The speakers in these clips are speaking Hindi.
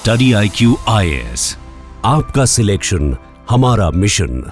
स्टडी IQ IAS, आपका सिलेक्शन हमारा मिशन।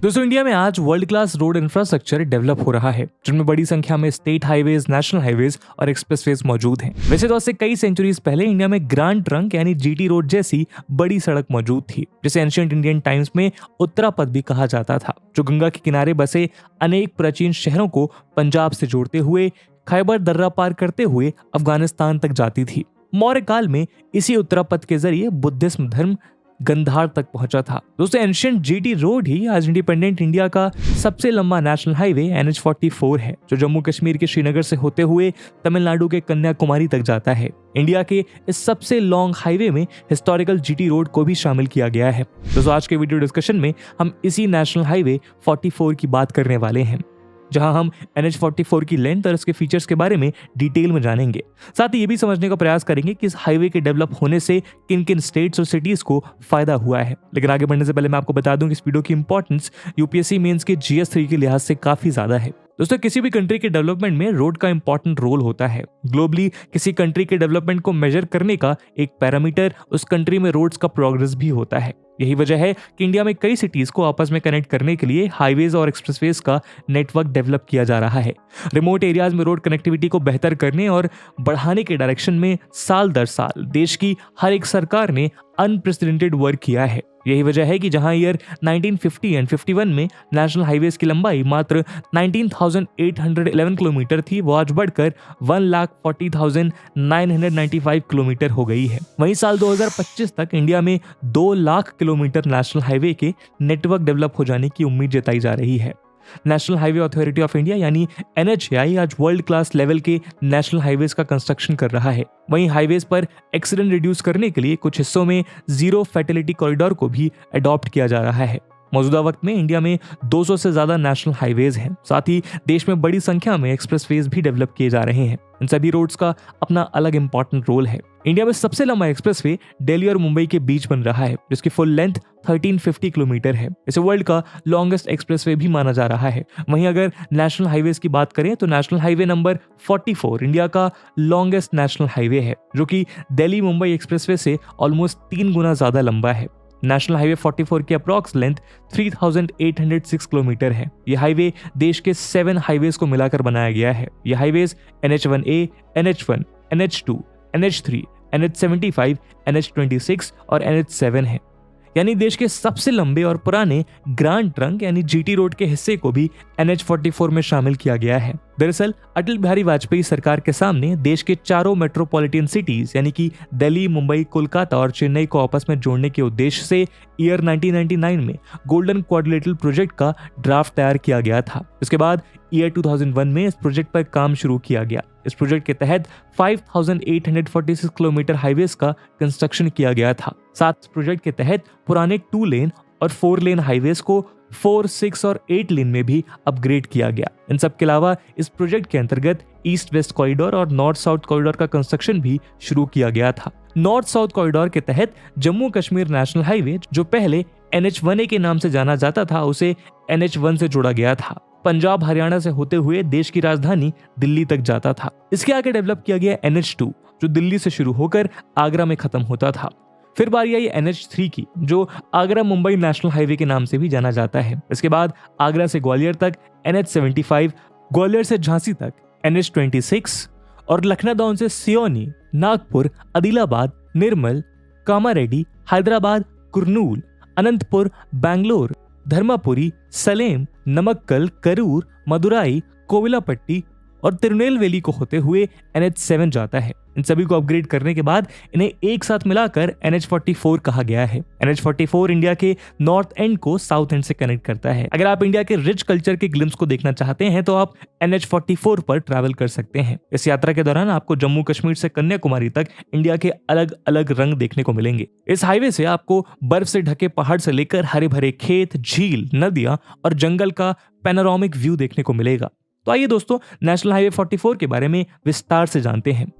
दोस्तों, इंडिया में आज world class road infrastructure develop हो रहा है, जिनमें बड़ी संख्या में स्टेट हाईवेज, नेशनल हाईवेज और एक्सप्रेसवेज मौजूद हैं। वैसे तो आज से कई सेंचुरीज पहले इंडिया में ग्रांड ट्रंक यानी GT रोड जैसी बड़ी सड़क मौजूद थी, जिसे एंशिएंट इंडियन टाइम्स में उत्तरापथ भी कहा जाता था, जो गंगा के किनारे बसे अनेक प्राचीन शहरों को पंजाब से जोड़ते हुए खैबर दर्रा पार करते हुए अफगानिस्तान तक जाती थी। मौर्य काल में इसी उत्तरापथ के जरिए बुद्धिज्म धर्म गंधार तक पहुंचा था। दोस्तों, एंशिएंट GT रोड ही आज इंडिपेंडेंट इंडिया का सबसे लंबा नेशनल हाईवे NH-44 है, जो जम्मू कश्मीर के श्रीनगर से होते हुए तमिलनाडु के कन्याकुमारी तक जाता है। इंडिया के इस सबसे लॉन्ग हाईवे में हिस्टोरिकल GT रोड को भी शामिल किया गया है। दोस्तों, आज के वीडियो डिस्कशन में हम इसी नेशनल हाईवे 44 की बात करने वाले हैं, जहां हम NH-44 की लेंथ और इसके फीचर्स के बारे में डिटेल में जानेंगे। साथ ही ये भी समझने का प्रयास करेंगे कि इस हाईवे के डेवलप होने से किन किन स्टेट्स और सिटीज को फायदा हुआ है। लेकिन आगे बढ़ने से पहले मैं आपको बता दूं कि इस वीडियो की इंपॉर्टेंस UPSC मेंस के GS3 के लिहाज से काफी ज्यादा है। दोस्तों, किसी भी कंट्री के डेवलपमेंट में रोड का इंपॉर्टेंट रोल होता है। ग्लोबली किसी कंट्री के डेवलपमेंट को मेजर करने का एक पैरामीटर उस कंट्री में रोड्स का प्रोग्रेस भी होता है। यही वजह है कि इंडिया में कई सिटीज को आपस में कनेक्ट करने के लिए हाईवेज और एक्सप्रेसवेज का नेटवर्क डेवलप किया जा रहा है। रिमोट एरियाज में रोड कनेक्टिविटी को बेहतर करने और बढ़ाने के डायरेक्शन में साल दर साल देश की हर एक सरकार ने अनप्रेसिडेंटेड वर्क किया है। यही वजह है कि जहां ईयर 1950 एंड 51 में नेशनल हाईवेज की लंबाई मात्र 19,811 किलोमीटर थी, वो आज बढ़कर 1,40,995 किलोमीटर हो गई है। वहीं साल 2025 तक इंडिया में 2 लाख किलोमीटर नेशनल हाईवे के नेटवर्क डेवलप हो जाने की उम्मीद जताई जा रही है। National highway authority of India यानी NHAI आज वर्ल्ड क्लास लेवल के नेशनल हाईवेज का कंस्ट्रक्शन कर रहा है। वहीं हाईवेज पर एक्सीडेंट रिड्यूस करने के लिए कुछ हिस्सों में जीरो फैटेलिटी कॉरिडोर को भी अडॉप्ट किया जा रहा है। मौजूदा वक्त में इंडिया में 200 से ज्यादा नेशनल हाईवेज हैं। साथ ही देश में बड़ी संख्या में एक्सप्रेसवेज भी डेवलप किए जा रहे हैं। इन सभी रोड्स का अपना अलग इंपॉर्टेंट रोल है। इंडिया में सबसे लंबा एक्सप्रेसवे दिल्ली और मुंबई के बीच बन रहा है, जिसकी फुल लेंथ 1350 किलोमीटर है। इसे वर्ल्ड का लॉन्गेस्ट एक्सप्रेसवे भी माना जा रहा है। वहीं अगर नेशनल हाईवेज की बात करें तो नेशनल हाईवे नंबर 44 इंडिया का लॉन्गेस्ट नेशनल हाईवे है, जो कि दिल्ली मुंबई एक्सप्रेसवे से ऑलमोस्ट 3 गुना ज्यादा लंबा है। नेशनल हाईवे 44 की अप्रॉक्स लेंथ 3,806 किलोमीटर है। यह हाईवे देश के 7 हाईवेज को मिलाकर बनाया गया है। यह highways NH-1A, NH-1, NH-2, NH-3, NH-75, NH-26 और NH-7 है। यानी देश के सबसे लंबे और पुराने ग्रांड ट्रंक यानी GT रोड के हिस्से को भी NH-44 में शामिल किया गया है। दरअसल अटल बिहारी वाजपेयी सरकार के सामने देश के चारों मेट्रोपॉलिटन सिटीज यानी कि दिल्ली, मुंबई, कोलकाता और चेन्नई को आपस में जोड़ने के उद्देश्य से ईयर 1999 में गोल्डन क्वाड्रिलेटरल प्रोजेक्ट का ड्राफ्ट तैयार किया गया था। इसके बाद ईयर 2001 में इस प्रोजेक्ट पर काम शुरू किया गया। इस प्रोजेक्ट के तहत 5,846 किलोमीटर हाईवेज का कंस्ट्रक्शन किया गया था। साथ इस प्रोजेक्ट के तहत पुराने 2 लेन और 4 लेन हाईवेज को 4, 6 और 8 लेन में भी अपग्रेड किया गया। इन सब के अलावा इस प्रोजेक्ट के अंतर्गत ईस्ट वेस्ट कॉरिडोर और नॉर्थ साउथ कॉरिडोर का कंस्ट्रक्शन भी शुरू किया गया था। नॉर्थ साउथ कॉरिडोर के तहत जम्मू कश्मीर नेशनल हाईवे, जो पहले NH-1A के नाम से जाना जाता था, उसे NH-1 से जोड़ा गया था। पंजाब हरियाणा से होते हुए देश की राजधानी दिल्ली तक जाता था। इसके आगे डेवलप किया गया NH-2, जो दिल्ली से शुरू होकर आगरा में खत्म होता था। फिर बारी आई NH-3 की, जो आगरा मुंबई नेशनल हाईवे के नाम से भी जाना जाता है। इसके बाद आगरा से ग्वालियर तक NH-75, ग्वालियर से झांसी तक NH-26 और लखनऊ से सियोनी, नागपुर, आदिलाबाद, निर्मल, कामारेड्डी, हैदराबाद, कुर्नूल, अनंतपुर, बैंगलोर, धर्मापुरी, सलेम, नमक्कल, करूर, मदुराई, कोविलापट्टी और तिरुनेलवेली को होते हुए NH-7 जाता है। इन सभी को अपग्रेड करने के बाद इन्हें एक साथ मिलाकर NH-44 कहा गया है। NH-44 इंडिया के नॉर्थ एंड को साउथ एंड से कनेक्ट करता है। अगर आप इंडिया के रिच कल्चर के ग्लिम्स को देखना चाहते हैं तो आप NH-44 पर ट्रैवल कर सकते हैं। इस यात्रा के दौरान आपको जम्मू कश्मीर से कन्याकुमारी तक इंडिया के अलग अलग रंग देखने को मिलेंगे। इस हाईवे से आपको बर्फ से ढके पहाड़ से लेकर हरे भरे खेत, झील, नदियां और जंगल का पैनोरामिक व्यू देखने को मिलेगा। तो आइए दोस्तों, नेशनल हाईवे 44 के बारे में विस्तार से जानते हैं।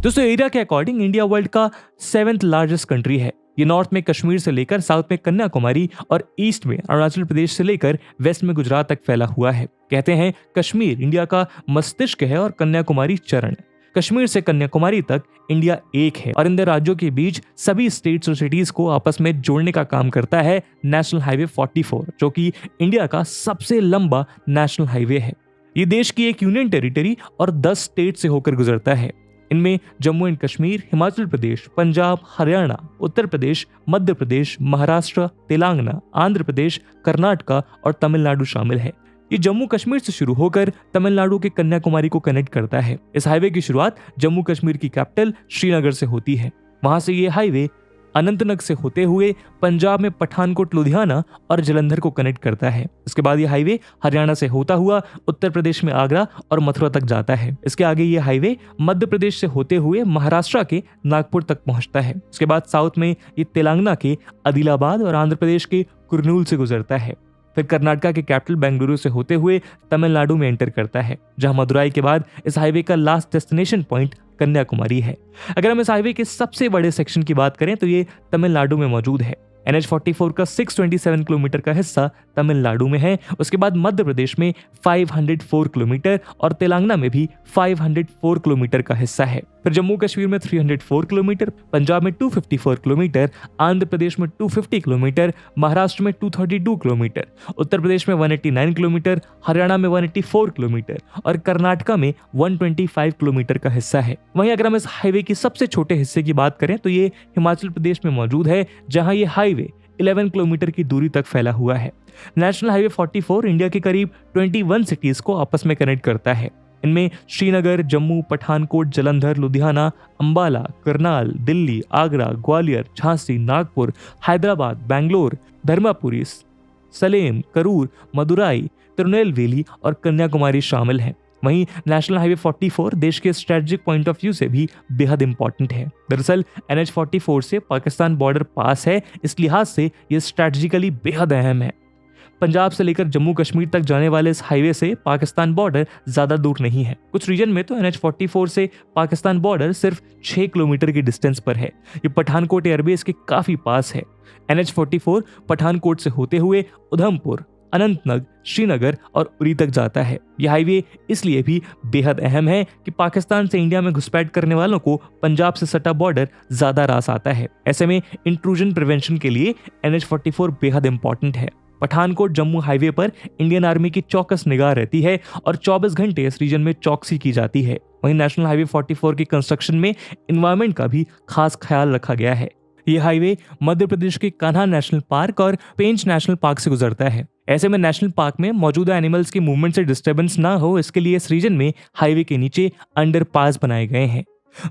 दोस्तों, एरिया के अकॉर्डिंग इंडिया वर्ल्ड का 7th लार्जेस्ट कंट्री है। ये नॉर्थ में कश्मीर से लेकर साउथ में कन्याकुमारी और ईस्ट में अरुणाचल प्रदेश से लेकर वेस्ट में गुजरात तक फैला हुआ है। कहते हैं कश्मीर इंडिया का मस्तिष्क है और कन्याकुमारी चरण। कश्मीर से कन्याकुमारी तक इंडिया एक है और इन राज्यों के बीच सभी स्टेट्स और सिटीज को आपस में जोड़ने का काम करता है नेशनल हाईवे 44, जो कि इंडिया का सबसे लंबा नेशनल हाईवे है। ये देश की एक यूनियन टेरिटरी और 10 स्टेट से होकर गुजरता है। इनमें जम्मू एंड कश्मीर, हिमाचल प्रदेश, पंजाब, हरियाणा, उत्तर प्रदेश, मध्य प्रदेश, महाराष्ट्र, तेलंगाना, आंध्र प्रदेश, कर्नाटका और तमिलनाडु शामिल है। ये जम्मू कश्मीर से शुरू होकर तमिलनाडु के कन्याकुमारी को कनेक्ट करता है। इस हाईवे की शुरुआत जम्मू कश्मीर की कैपिटल श्रीनगर से होती है। वहां से ये हाईवे अनंतनाग से होते हुए पंजाब में पठानकोट, लुधियाना और जलंधर को कनेक्ट करता है। इसके बाद ये हाईवे हरियाणा से होता हुआ उत्तर प्रदेश में आगरा और मथुरा तक जाता है। इसके आगे ये हाईवे मध्य प्रदेश से होते हुए महाराष्ट्र के नागपुर तक पहुंचता है। उसके बाद साउथ में ये तेलंगाना के आदिलाबाद और आंध्र प्रदेश के कुर्नूल से गुजरता है। फिर कर्नाटका के कैपिटल बेंगलुरु से होते हुए तमिलनाडु में एंटर करता है, जहां मदुराई के बाद इस हाईवे का लास्ट डेस्टिनेशन पॉइंट कन्याकुमारी है। अगर हम इस हाईवे के सबसे बड़े सेक्शन की बात करें तो ये तमिलनाडु में मौजूद है। NH-44 का 627 किलोमीटर का हिस्सा तमिलनाडु में है। उसके बाद मध्य प्रदेश में 504 किलोमीटर और तेलंगाना में भी 504 किलोमीटर का हिस्सा है। फिर जम्मू कश्मीर में 304 किलोमीटर, पंजाब में 254 किलोमीटर, आंध्र प्रदेश में 250 किलोमीटर, महाराष्ट्र में 232 किलोमीटर, उत्तर प्रदेश में 189 किलोमीटर, हरियाणा में 184 किलोमीटर और कर्नाटका में 125 किलोमीटर का हिस्सा है। वहीं अगर हम इस हाईवे की सबसे छोटे हिस्से की बात करें तो ये हिमाचल प्रदेश में मौजूद है, जहां ये हाईवे 11 किलोमीटर की दूरी तक फैला हुआ है। नेशनल हाईवे 44 इंडिया के करीब 21 सिटीज को आपस में कनेक्ट करता है। इनमें श्रीनगर, जम्मू, पठानकोट, जलंधर, लुधियाना, अंबाला, करनाल, दिल्ली, आगरा, ग्वालियर, झांसी, नागपुर, हैदराबाद, बेंगलोर, धर्मापुरी, सलेम, करूर, मदुराई, तिरुनेलवेली और कन्याकुमारी शामिल हैं। वहीं नेशनल हाईवे 44 देश के स्ट्रेटेजिक पॉइंट ऑफ व्यू से भी बेहद इंपॉर्टेंट है। दरअसल NH-44 से पाकिस्तान बॉर्डर पास है, इस लिहाज से ये स्ट्रेटेजिकली बेहद अहम है। पंजाब से लेकर जम्मू कश्मीर तक जाने वाले इस हाईवे से पाकिस्तान बॉर्डर ज्यादा दूर नहीं है। कुछ रीजन में तो NH-44 से पाकिस्तान बॉर्डर सिर्फ 6 किलोमीटर की डिस्टेंस पर है। ये पठानकोट एयरबेस के काफी पास है। NH-44 पठानकोट से होते हुए उधमपुर, अनंतनाग, श्रीनगर और उरी तक जाता है। यह हाईवे इसलिए भी बेहद अहम है कि पाकिस्तान से इंडिया में घुसपैठ करने वालों को पंजाब से सटा बॉर्डर ज्यादा रास आता है। ऐसे में इंट्रूजन प्रिवेंशन के लिए NH-44 बेहद इंपॉर्टेंट है। पठानकोट जम्मू हाईवे पर इंडियन आर्मी की चौकस निगाह रहती है और 24 घंटे इस रीजन में चौकसी की जाती है। वहीं नेशनल हाईवे 44 की कंस्ट्रक्शन में एनवायरमेंट का भी खास ख्याल रखा गया है। यह हाईवे मध्य प्रदेश के कान्हा नेशनल पार्क और पेंच नेशनल पार्क से गुजरता है। ऐसे में नेशनल पार्क में मौजूदा एनिमल्स की मूवमेंट से डिस्टर्बेंस ना हो, इसके लिए इस रीजन में हाईवे के नीचे अंडरपास बनाए गए हैं।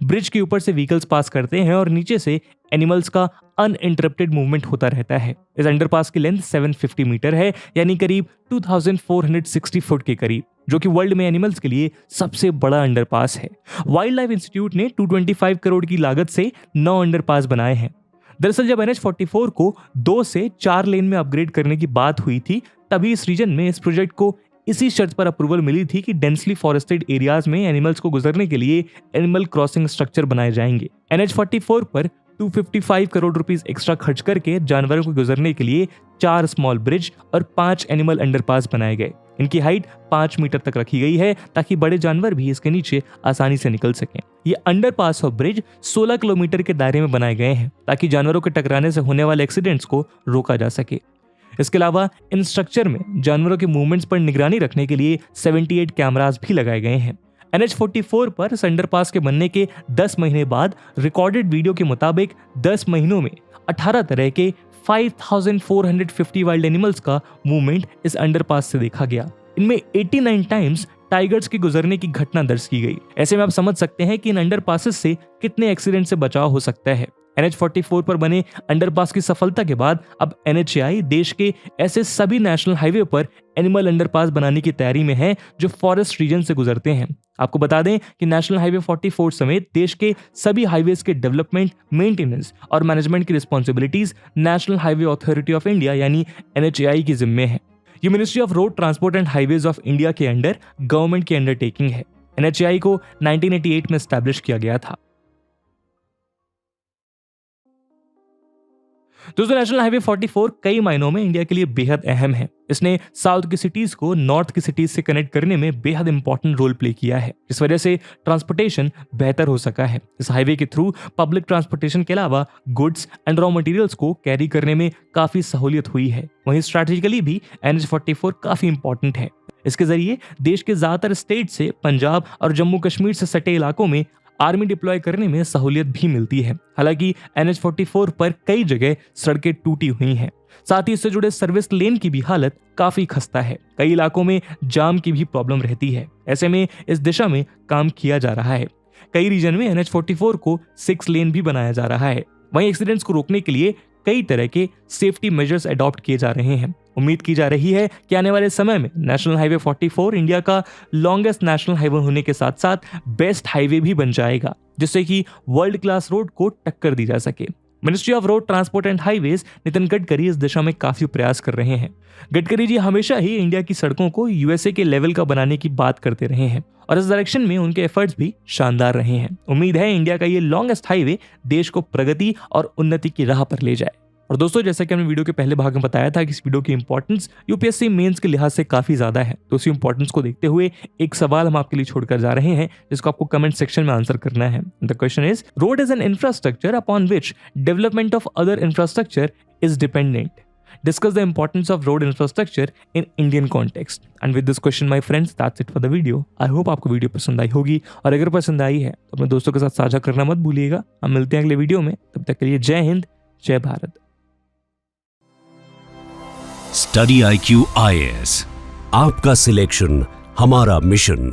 ब्रिज के ऊपर से व्हीकल्स पास करते हैं और नीचे से एनिमल्स का अनइंटरप्टेड मूवमेंट होता रहता है। इस अंडरपास की लेंथ 750 मीटर है, यानी करीब 2460 फुट के करीब, जो कि वर्ल्ड में एनिमल्स के लिए सबसे बड़ा अंडरपास है। वाइल्ड लाइफ इंस्टीट्यूट ने 225 करोड़ की लागत से 9 अंडरपास बनाए हैं। दरअसल जब NH-44 को 2 से 4 लेन में अपग्रेड करने की बात हुई थी, तभी इस रीजन में इस प्रोजेक्ट को इसी शर्त पर अप्रूवल मिली थी कि डेंसली फॉरेस्टेड एरियाज में एनिमल्स को गुजरने के लिए एनिमल क्रॉसिंग स्ट्रक्चर बनाए जाएंगे। NH-44 पर 255 करोड़ रुपीस एक्स्ट्रा खर्च करके जानवरों को गुजरने के लिए 4 स्मॉल ब्रिज और 5 एनिमल अंडरपास बनाए गए। इनकी हाइट 5 मीटर तक रखी गई है ताकि बड़े जानवर भी इसके नीचे आसानी से निकल सकें। ये अंडरपास और ब्रिज 16 किलोमीटर के दायरे में बनाए गए हैं ताकि जानवरों के टकराने से होने वाले एक्सीडेंट्स को रोका जा सके। इसके अलावा इन स्ट्रक्चर में जानवरों के मूवमेंट्स पर निगरानी रखने के लिए 78 कैमरास भी लगाए गए हैं। NH-44 पर इस अंडरपास के बनने के 10 महीने बाद रिकॉर्डेड वीडियो के मुताबिक 10 महीनों में 18 तरह के 5450 वाइल्ड एनिमल्स का मूवमेंट इस अंडरपास से देखा गया। इनमें 89 टाइम्स टाइगर्स के गुजरने की घटना दर्ज की गई। ऐसे में आप समझ सकते हैं कि इन अंडरपासेस से कितने एक्सीडेंट से बचाव हो सकता है। NH-44 पर बने अंडरपास की सफलता के बाद अब NHAI देश के ऐसे सभी नेशनल हाईवे पर एनिमल अंडरपास बनाने की तैयारी में है जो फॉरेस्ट रीजन से गुजरते हैं। आपको बता दें कि नेशनल हाईवे 44 समेत देश के सभी हाईवेज के डेवलपमेंट, मेंटेनेंस और मैनेजमेंट की responsibilities national highway authority of India यानी NHAI की जिम्मे है। ये ministry of road transport and highways of India के अंडर गवर्नमेंट की अंडरटेकिंग है। NHAI को 1988 में एस्टैब्लिश किया गया था। दोस्तों नेशनल हाईवे 44 कई मायनों में इंडिया के लिए बेहद अहम है। इसने साउथ की सिटीज को नॉर्थ की सिटीज से कनेक्ट करने में बेहद इंपॉर्टेंट रोल प्ले किया है। इस वजह से ट्रांसपोर्टेशन बेहतर हो सका है। इस हाईवे के थ्रू पब्लिक ट्रांसपोर्टेशन के अलावा गुड्स एंड रॉ मटेरियल्स को कैरी करने में काफी सहूलियत हुई है। वहीं स्ट्रैटेजिकली भी NH-44 काफी इंपॉर्टेंट है। इसके जरिए देश के ज्यादातर स्टेट से पंजाब और जम्मू कश्मीर से सटे इलाकों में आर्मी डिप्लॉय करने में सहूलियत भी मिलती है। हालांकि NH-44 पर कई जगह सड़कें टूटी हुई हैं। साथ ही इससे जुड़े सर्विस लेन की भी हालत काफी खस्ता है। कई इलाकों में जाम की भी प्रॉब्लम रहती है। ऐसे में इस दिशा में काम किया जा रहा है। कई रीजन में NH-44 को 6 लेन भी बनाया जा रहा है। वहीं एक्सीडेंट्स को रोकने के लिए कई तरह के सेफ्टी मेजर्स अडॉप्ट किए जा रहे हैं। उम्मीद की जा रही है कि आने वाले समय में नेशनल हाईवे 44 इंडिया का लॉन्गेस्ट नेशनल हाईवे होने के साथ साथ बेस्ट हाईवे भी बन जाएगा, जिससे कि वर्ल्ड क्लास रोड को टक्कर दी जा सके। Ministry of road transport and highways Nitin Gadkari इस दिशा में काफी प्रयास कर रहे हैं। गडकरी जी हमेशा ही इंडिया की सड़कों को USA के लेवल का बनाने की बात करते रहे हैं और इस डायरेक्शन में उनके एफर्ट्स भी शानदार रहे हैं। उम्मीद है इंडिया का ये लॉन्गेस्ट हाईवे देश को प्रगति और उन्नति की राह पर ले जाए। और दोस्तों जैसा कि हमने वीडियो के पहले भाग में बताया था कि इस वीडियो की इंपॉर्टेंस यूपीएससी मेंस के लिहाज से काफी ज्यादा है, तो उसी इंपॉर्टेंस को देखते हुए एक सवाल हम आपके लिए छोड़कर जा रहे हैं जिसको आपको कमेंट सेक्शन में आंसर करना है। The question is, road is an infrastructure upon which development of other infrastructure is dependent. Discuss the importance of road infrastructure in Indian context. And with this question, my friends, that's it for the video. I hope आपको वीडियो पसंद आई होगी और अगर पसंद आई है तो अपने दोस्तों के साथ साझा करना मत भूलिएगा। हम मिलते हैं अगले वीडियो में, तब तक के लिए जय हिंद, जय भारत। स्टडी IQ IAS, आपका सिलेक्शन हमारा मिशन।